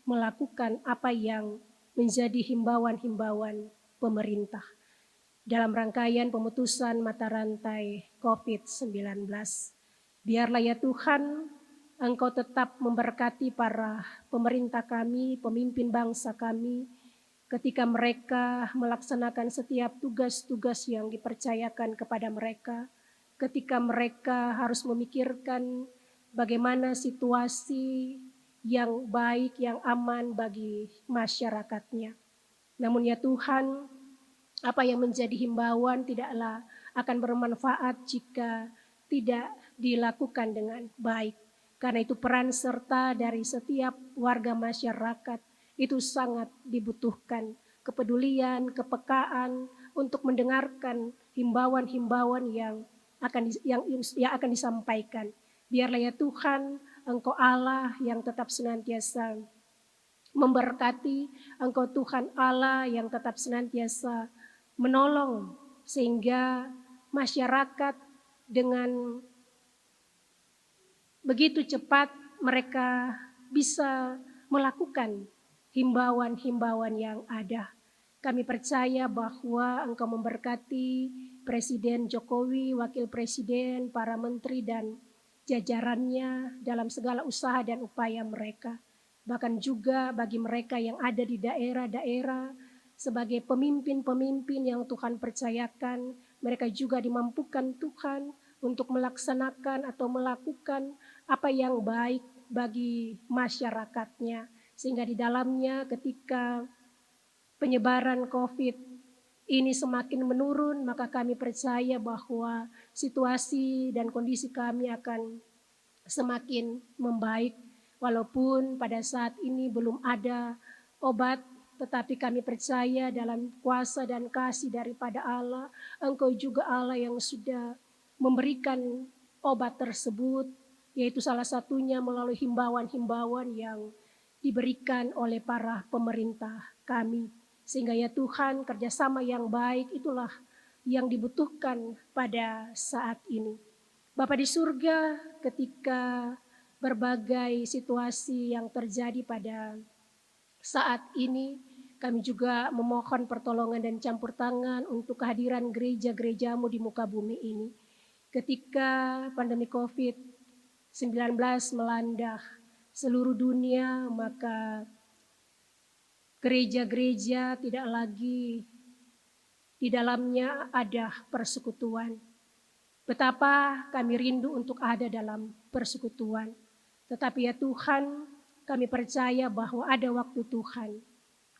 melakukan apa yang menjadi himbauan-himbauan pemerintah dalam rangkaian pemutusan mata rantai COVID-19. Biarlah ya Tuhan, Engkau tetap memberkati para pemerintah kami, pemimpin bangsa kami, ketika mereka melaksanakan setiap tugas-tugas yang dipercayakan kepada mereka ketika mereka harus memikirkan bagaimana situasi yang baik, yang aman bagi masyarakatnya. Namun ya Tuhan, apa yang menjadi himbauan tidaklah akan bermanfaat jika tidak dilakukan dengan baik. Karena itu peran serta dari setiap warga masyarakat itu sangat dibutuhkan. Kepedulian, kepekaan untuk mendengarkan himbauan-himbauan yang akan disampaikan. Biarlah ya Tuhan, Engkau Allah yang tetap senantiasa memberkati, Engkau Tuhan Allah yang tetap senantiasa menolong sehingga masyarakat dengan begitu cepat mereka bisa melakukan himbauan-himbauan yang ada. Kami percaya bahwa Engkau memberkati Presiden Jokowi, Wakil Presiden, para menteri dan jajarannya dalam segala usaha dan upaya mereka. Bahkan juga bagi mereka yang ada di daerah-daerah sebagai pemimpin-pemimpin yang Tuhan percayakan, mereka juga dimampukan Tuhan untuk melaksanakan atau melakukan apa yang baik bagi masyarakatnya. Sehingga di dalamnya ketika penyebaran COVID ini semakin menurun, maka kami percaya bahwa situasi dan kondisi kami akan semakin membaik. Walaupun pada saat ini belum ada obat, tetapi kami percaya dalam kuasa dan kasih daripada Allah, Engkau juga Allah yang sudah memberikan obat tersebut, yaitu salah satunya melalui himbauan-himbauan yang diberikan oleh para pemerintah kami. Sehingga ya Tuhan, kerjasama yang baik itulah yang dibutuhkan pada saat ini. Bapa di surga, ketika berbagai situasi yang terjadi pada saat ini, kami juga memohon pertolongan dan campur tangan untuk kehadiran gereja-gerejamu di muka bumi ini. Ketika pandemi COVID-19 melanda seluruh dunia, maka gereja-gereja tidak lagi di dalamnya ada persekutuan. Betapa kami rindu untuk ada dalam persekutuan. Tetapi ya Tuhan, kami percaya bahwa ada waktu Tuhan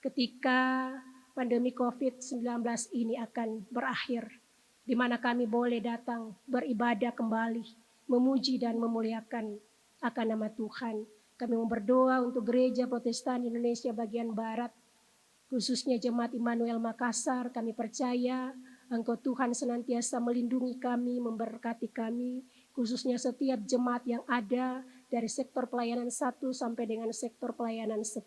ketika pandemi COVID-19 ini akan berakhir, di mana kami boleh datang beribadah kembali, memuji dan memuliakan akan nama Tuhan. Kami mau berdoa untuk Gereja Protestan Indonesia bagian Barat, khususnya Jemaat Immanuel Makassar. Kami percaya Engkau Tuhan senantiasa melindungi kami, memberkati kami, khususnya setiap jemaat yang ada dari sektor pelayanan 1 sampai dengan sektor pelayanan 10.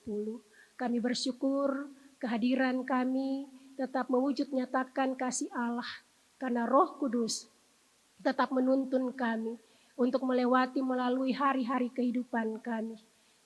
Kami bersyukur kehadiran kami tetap mewujud nyatakan kasih Allah, karena Roh Kudus tetap menuntun kami untuk melewati melalui hari-hari kehidupan kami.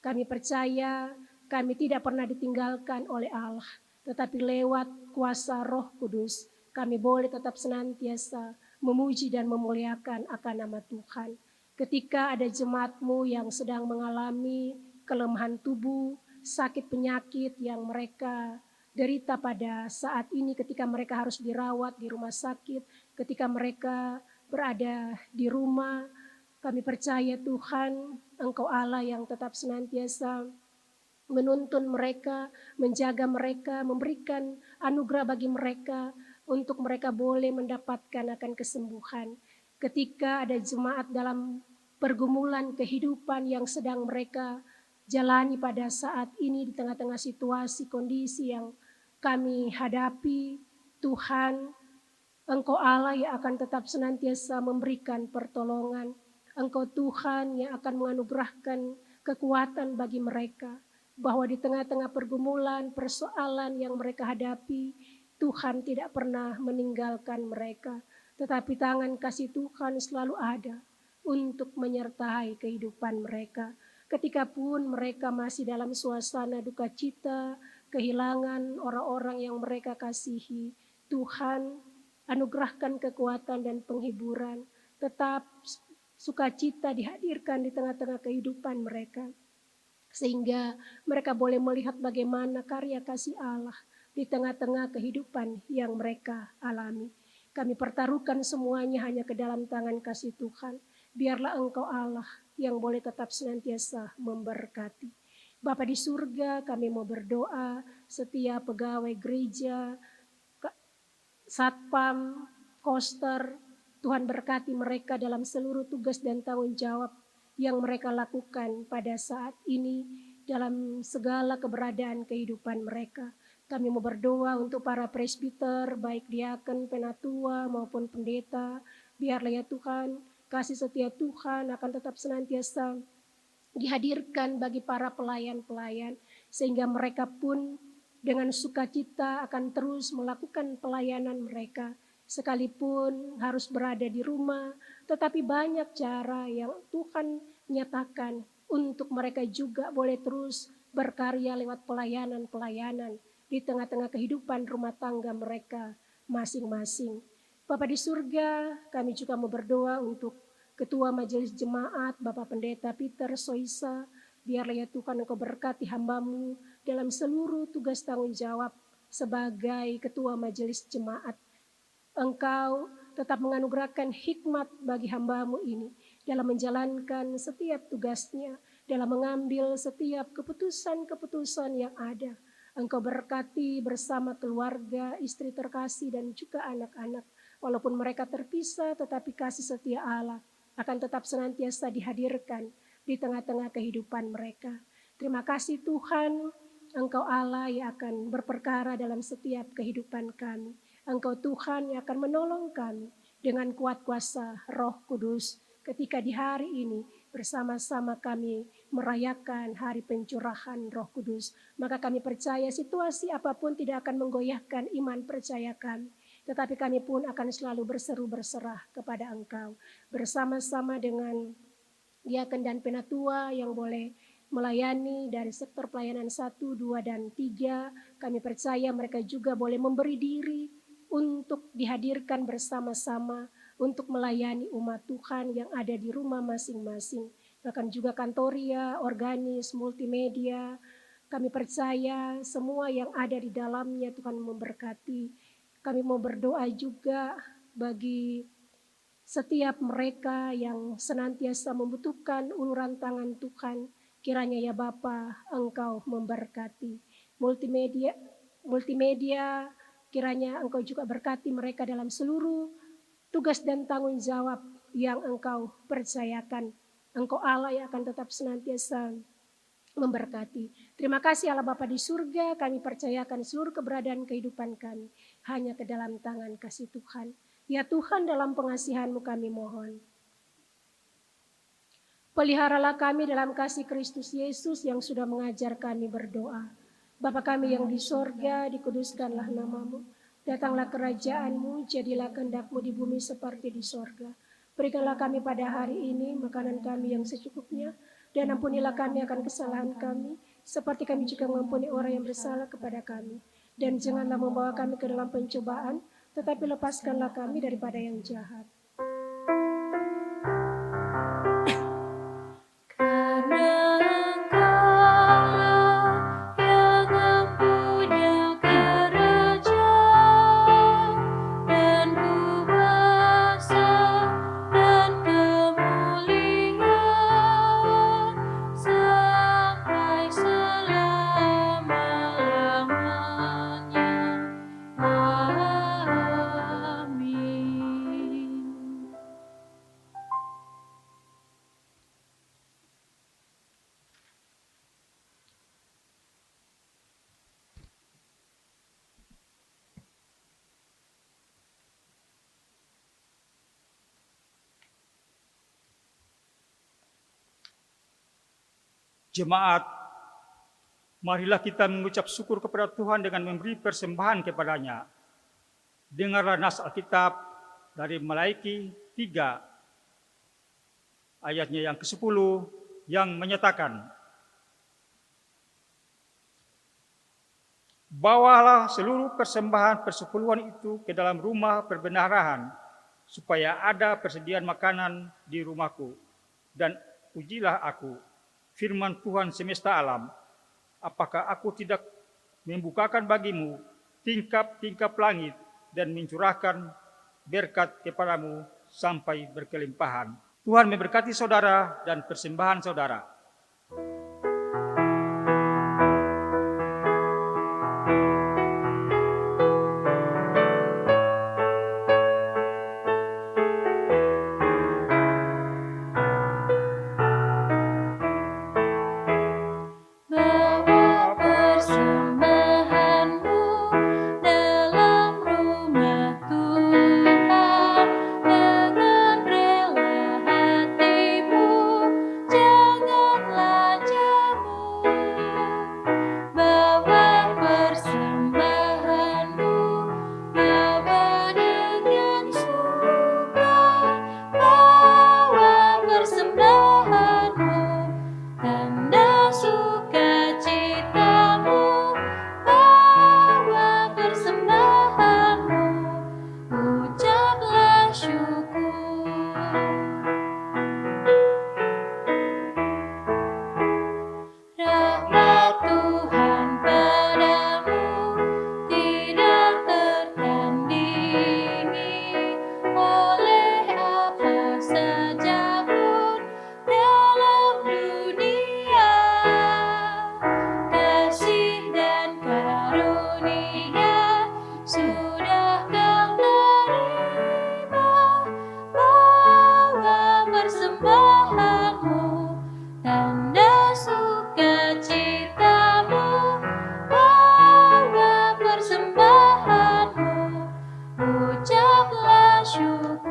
Kami percaya kami tidak pernah ditinggalkan oleh Allah, tetapi lewat kuasa Roh Kudus kami boleh tetap senantiasa memuji dan memuliakan akan nama Tuhan. Ketika ada jemaatmu yang sedang mengalami kelemahan tubuh, sakit penyakit yang mereka derita pada saat ini, ketika mereka harus dirawat di rumah sakit, ketika mereka berada di rumah, kami percaya Tuhan, Engkau Allah yang tetap senantiasa menuntun mereka, menjaga mereka, memberikan anugerah bagi mereka untuk mereka boleh mendapatkan akan kesembuhan. Ketika ada jemaat dalam pergumulan kehidupan yang sedang mereka jalani pada saat ini di tengah-tengah situasi kondisi yang kami hadapi, Tuhan, Engkau Allah yang akan tetap senantiasa memberikan pertolongan. Engkau Tuhan yang akan menganugerahkan kekuatan bagi mereka, bahwa di tengah-tengah pergumulan, persoalan yang mereka hadapi, Tuhan tidak pernah meninggalkan mereka, tetapi tangan kasih Tuhan selalu ada untuk menyertai kehidupan mereka. Ketika pun mereka masih dalam suasana duka cita, kehilangan orang-orang yang mereka kasihi, Tuhan anugerahkan kekuatan dan penghiburan, tetap sukacita dihadirkan di tengah-tengah kehidupan mereka, sehingga mereka boleh melihat bagaimana karya kasih Allah di tengah-tengah kehidupan yang mereka alami. Kami pertaruhkan semuanya hanya ke dalam tangan kasih Tuhan. Biarlah Engkau Allah yang boleh tetap senantiasa memberkati. Bapa di surga, kami mau berdoa setiap pegawai gereja, satpam, koster, Tuhan berkati mereka dalam seluruh tugas dan tanggung jawab yang mereka lakukan pada saat ini dalam segala keberadaan kehidupan mereka. Kami mau berdoa untuk para presbiter, baik diaken, penatua maupun pendeta. Biarlah ya Tuhan, kasih setia Tuhan akan tetap senantiasa dihadirkan bagi para pelayan-pelayan, sehingga mereka pun dengan sukacita akan terus melakukan pelayanan mereka. Sekalipun harus berada di rumah, tetapi banyak cara yang Tuhan nyatakan untuk mereka juga boleh terus berkarya lewat pelayanan-pelayanan di tengah-tengah kehidupan rumah tangga mereka masing-masing. Bapa di surga, kami juga mau berdoa untuk Ketua Majelis Jemaat, Bapak Pendeta Peter Soisa. Biarlah ya Tuhan Engkau berkati hamba-Mu dalam seluruh tugas tanggung jawab sebagai Ketua Majelis Jemaat. Engkau tetap menganugerahkan hikmat bagi hamba-Mu ini dalam menjalankan setiap tugasnya, dalam mengambil setiap keputusan-keputusan yang ada. Engkau berkati bersama keluarga, istri terkasih dan juga anak-anak. Walaupun mereka terpisah, tetapi kasih setia Allah akan tetap senantiasa dihadirkan di tengah-tengah kehidupan mereka. Terima kasih Tuhan, Engkau Allah yang akan berperkara dalam setiap kehidupan kami. Engkau Tuhan yang akan menolong kami dengan kuat kuasa Roh Kudus ketika di hari ini bersama-sama kami merayakan hari pencurahan Roh Kudus. Maka kami percaya situasi apapun tidak akan menggoyahkan iman percaya kami. Tetapi kami pun akan selalu berseru berserah kepada Engkau. Bersama-sama dengan diaken dan penatua yang boleh melayani dari sektor pelayanan 1, 2, dan 3. Kami percaya mereka juga boleh memberi diri untuk dihadirkan bersama-sama untuk melayani umat Tuhan yang ada di rumah masing-masing. Bahkan juga kantoria, organis, multimedia. Kami percaya semua yang ada di dalamnya Tuhan memberkati. Kami mau berdoa juga bagi setiap mereka yang senantiasa membutuhkan uluran tangan Tuhan. Kiranya ya Bapa, Engkau memberkati. Multimedia, kiranya Engkau juga berkati mereka dalam seluruh tugas dan tanggung jawab yang Engkau percayakan. Engkau Allah yang akan tetap senantiasa memberkati. Terima kasih Allah Bapa di surga, kami percayakan seluruh keberadaan kehidupan kami hanya ke dalam tangan kasih Tuhan. Ya Tuhan, dalam pengasihan-Mu kami mohon. Peliharalah kami dalam kasih Kristus Yesus yang sudah mengajar kami berdoa. Bapa kami yang di sorga, dikuduskanlah nama-Mu. Datanglah kerajaan-Mu, jadilah kehendak-Mu di bumi seperti di sorga. Berikanlah kami pada hari ini makanan kami yang secukupnya, dan ampunilah kami akan kesalahan kami, seperti kami juga mengampuni orang yang bersalah kepada kami. Dan janganlah membawa kami ke dalam pencobaan, tetapi lepaskanlah kami daripada yang jahat. Karena Engkaulah yang mempunyai kerajaan dan kuasa dan kemuliaan sampai selama-lamanya. Amin. Jemaat, marilah kita mengucap syukur kepada Tuhan dengan memberi persembahan kepada-Nya. Dengarlah nas Alkitab dari Malaiki 3 ayatnya yang ke-10 yang menyatakan, bawalah seluruh persembahan persepuluhan itu ke dalam rumah perbendaharaan, supaya ada persediaan makanan di rumahku. Dan ujilah aku, firman Tuhan semesta alam, apakah aku tidak membukakan bagimu tingkap-tingkap langit dan mencurahkan berkat kepadamu sampai berkelimpahan. Tuhan memberkati saudara dan persembahan saudara. Bawa persembahanmu dalam rumah Tuhan dengan rela hatimu, janganlah jamu. Bawa persembahanmu, bawa dengan suka, bawa persembahanmu, tanda sukacitamu, bawa persembahanmu, ucaplah syukur. Rahmat Tuhan padamu tidak tertandingi oleh apa saja pun dalam dunia. Kasih dan karunia sudah kau terima. Bawa persembahanmu, tanda sukacitamu, bawa persembahanmu, ucaplah syukur.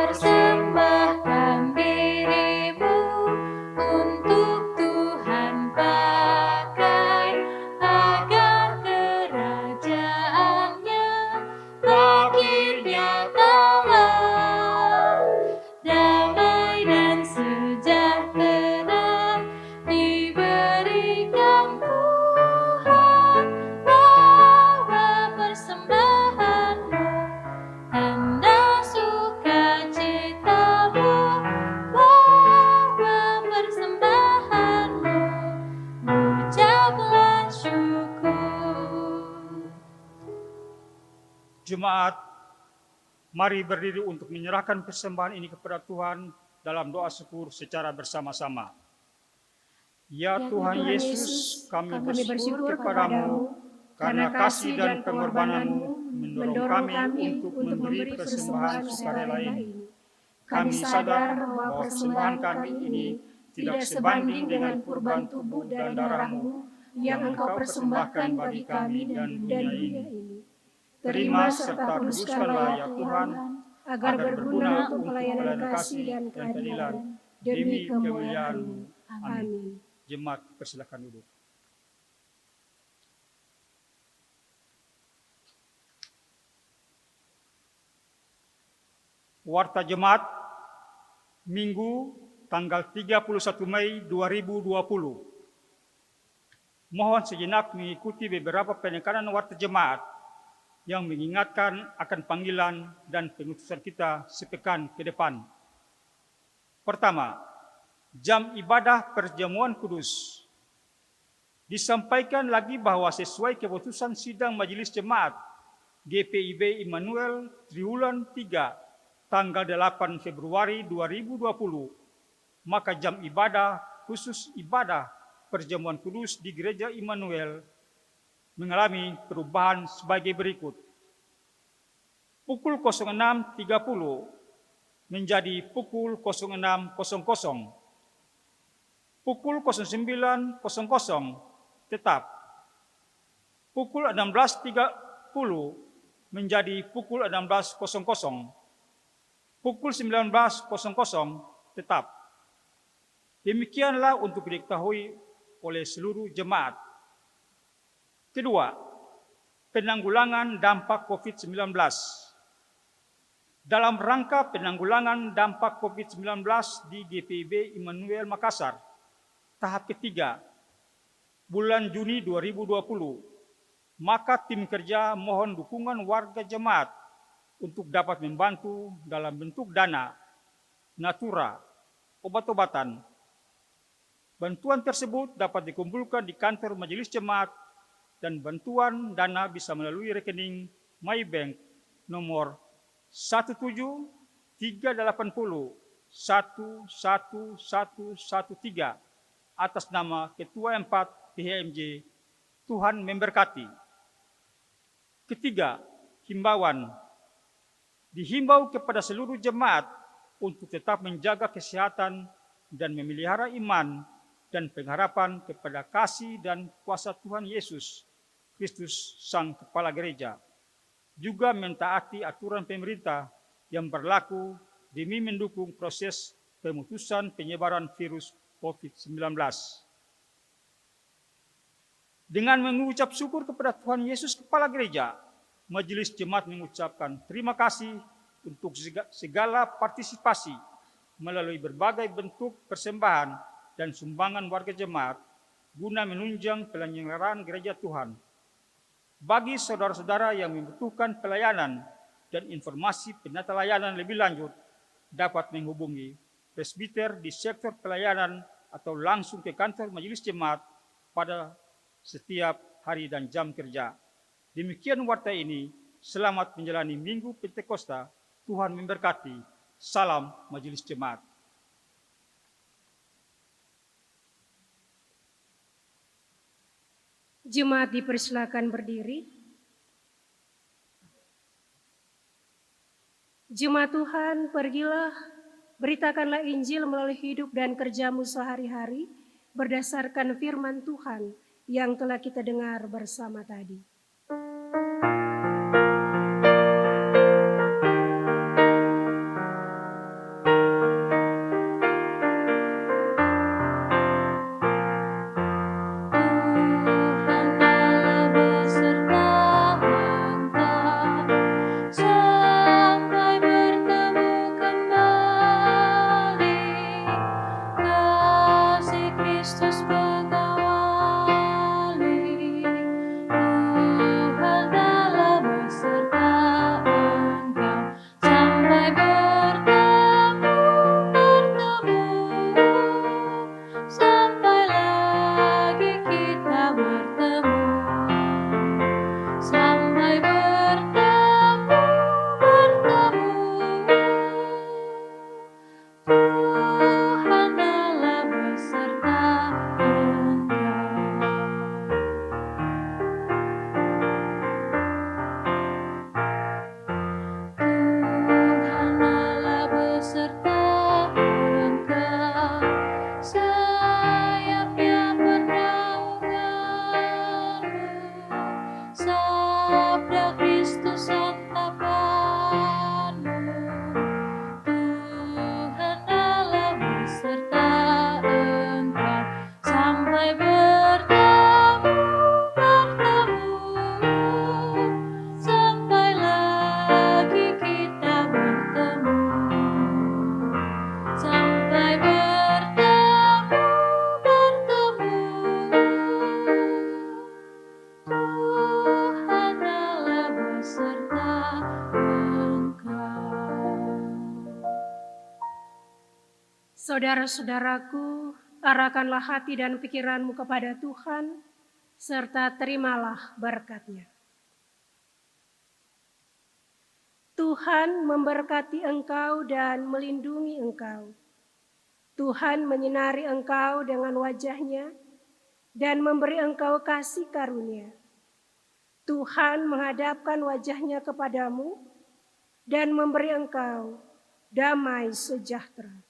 Persembahkan dirimu untuk Tuhan pakai, agar kerajaannya makin nyatalah. Damai dan sejahtera diberikan Tuhan. Bawa persembahanmu, tanda sukacitamu, bawa persembahanmu, ucaplah syukur. Jemaat, mari berdiri untuk menyerahkan persembahan ini kepada Tuhan dalam doa syukur secara bersama-sama. Ya Tuhan Yesus, kami bersyukur kepadamu karena kasih dan pengorbananmu mendorong kami untuk memberi persembahan sukarela ini. Kami sadar bahwa persembahan kami ini tidak sebanding dengan kurban tubuh dan darahmu yang Engkau persembahkan bagi kami dan dunia ini. Terima serta kuduskanlah ya Tuhan, agar berguna untuk pelayanan kasih dan keadilan demi kemuliaan-Mu. Amin. Jemaat, persilakan duduk. Warta Jemaat Minggu tanggal 31 Mei 2020. Mohon sejenak mengikuti beberapa penekanan warta jemaat yang mengingatkan akan panggilan dan pengutusan kita sepekan ke depan. Pertama, jam ibadah perjamuan kudus. Disampaikan lagi bahwa sesuai keputusan sidang Majelis Jemaat GPIB Immanuel Triwulan 3 tanggal 8 Februari 2020, maka jam ibadah khusus ibadah perjamuan kudus di Gereja Immanuel mengalami perubahan sebagai berikut. pukul 06.30 menjadi pukul 06.00. Pukul 09.00 tetap. Pukul 16.30 menjadi pukul 16.00. Pukul 19.00 tetap. Demikianlah untuk diketahui oleh seluruh jemaat. Kedua, penanggulangan dampak COVID-19. Dalam rangka penanggulangan dampak COVID-19 di GPIB Immanuel Makassar, tahap ketiga, bulan Juni 2020, maka tim kerja mohon dukungan warga jemaat untuk dapat membantu dalam bentuk dana, natura, obat-obatan. Bantuan tersebut dapat dikumpulkan di kantor majelis jemaat dan bantuan dana bisa melalui rekening MyBank nomor 17801111113 atas nama Ketua 4 PHMJ. Tuhan memberkati. Ketiga, himbauan. Dihimbau kepada seluruh jemaat untuk tetap menjaga kesehatan dan memelihara iman dan pengharapan kepada kasih dan kuasa Tuhan Yesus Kristus Sang Kepala Gereja. Juga mentaati aturan pemerintah yang berlaku demi mendukung proses pemutusan penyebaran virus COVID-19. Dengan mengucap syukur kepada Tuhan Yesus Kepala Gereja, Majelis Jemaat mengucapkan terima kasih untuk segala partisipasi melalui berbagai bentuk persembahan dan sumbangan warga jemaat guna menunjang penyelenggaraan gereja Tuhan. Bagi saudara-saudara yang membutuhkan pelayanan dan informasi penata layanan lebih lanjut, dapat menghubungi presbiter di sektor pelayanan atau langsung ke kantor majelis jemaat pada setiap hari dan jam kerja. Demikian warta ini. Selamat menjalani Minggu Pentakosta. Tuhan memberkati. Salam Majelis Jemaat. Jemaat dipersilakan berdiri. Jemaat Tuhan, pergilah, beritakanlah Injil melalui hidup dan kerjamu sehari-hari berdasarkan firman Tuhan yang telah kita dengar bersama tadi. Kristus mengawali, Tuhan telah beserta engkau sampai bertemu, sampai lagi kita bertemu, sampai bertemu. Tuhan telah beserta Tuhan Allah beserta engkau, sayapnya pernaunganmu, sabda Kristus santapanmu. Tuhan Allah beserta engkau, sampai bertemu, sampai lagi kita bertemu, sampai bertemu. Tuhan Allah beserta engkau. Saudara-saudaraku, arahkanlah hati dan pikiranmu kepada Tuhan, serta terimalah berkat-Nya. Tuhan memberkati engkau dan melindungi engkau. Tuhan menyinari engkau dengan wajah-Nya dan memberi engkau kasih karunia. Tuhan menghadapkan wajah-Nya kepadamu dan memberi engkau damai sejahtera.